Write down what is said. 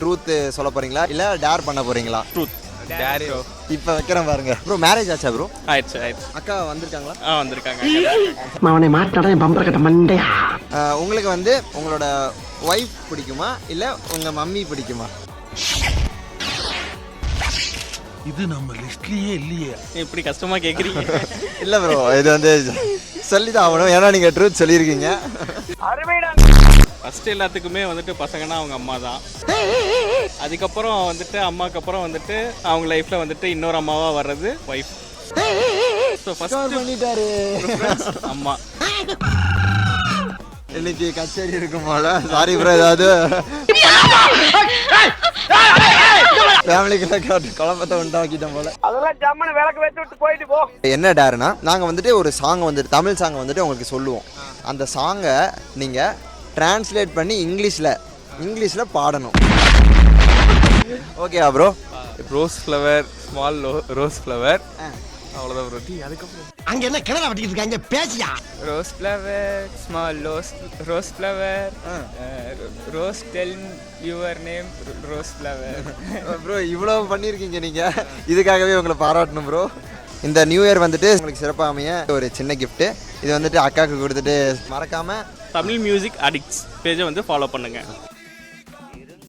Truth சொல்ல போறீங்களா இல்ல டேர் பண்ண போறீங்களா? Truth dare. இப்போ வைக்கிறேன் பாருங்க. ப்ரோ மேரேஜ் ஆச்சா ப்ரோ? ஆயிடுச்சு. அக்கா வந்திருக்காங்களா? வந்திருக்காங்க. அவனை மாட்டாடா பம்பர கட்ட மண்டையா. உங்களுக்கு வந்து உங்களோட ஒய்ஃப் பிடிக்குமா இல்ல உங்க மம்மி பிடிக்குமா? இது நம்ம லிஸ்ட்லயே இல்லையே. இப்படி கஷ்டமா கேக்குறீங்க. இல்ல ப்ரோ இது வந்து சொல்லிதான் ஆகணும், ஏன்னா நீங்க ட்ரூத் சொல்லியிருக்கீங்க. ஃபர்ஸ்ட் எல்லாத்துக்குமே வந்துட்டு பசங்கன்னா அவங்க அம்மா தான். அதுக்கப்புறம் வந்துட்டு அம்மாக்கு அப்புறம் வந்துட்டு அவங்க லைஃப்ல வந்துட்டு இன்னொரு அம்மாவா வர்றது ஒய்ஃப். ஸோ ஃபர்ஸ்ட் பண்ணிட்டாரு அம்மா. இன்னைக்கு கச்சேரி இருக்கும் போல. சாரி ப்ரோ, ஏதாவது ஃபேமிலிக்குள்ள குழப்பத்தை உண்டாக்கிட்டோம் போல. அதெல்லாம் ஜம்மனு விளக்கு வச்சு விட்டு போயிட்டு போ. என்ன டேருனா, நாங்கள் வந்துட்டு ஒரு சாங் வந்துட்டு தமிழ் சாங்கை வந்துட்டு உங்களுக்கு சொல்லுவோம். அந்த சாங்கை நீங்கள் டிரான்ஸ்லேட் பண்ணி இங்கிலீஷில் பாடணும். ஓகேவா bro? Rose flower, small rose flower, அவ்வளோதான் ப்ரோ. அதுக்கப்புறம் அங்க என்ன கிணறு வட்டிக்கிட்டு இருக்காங்க பேசியா. Rose flower, small rose flower, rose tell your name rose flower. Bro இவ்வளோ பண்ணியிருக்கீங்க நீங்கள், இதுக்காகவே உங்களை பாராட்டணும் ப்ரோ. இந்த நியூ இயர் வந்துட்டு உங்களுக்கு சிறப்பாக அமைய ஒரு சின்ன கிஃப்ட்டு. இது வந்துட்டு அக்காவுக்கு கொடுத்துட்டு மறக்காமல் தமிழ் மியூசிக் அடிக்ட்ஸ் பேஜை வந்து ஃபாலோ பண்ணுங்கள்.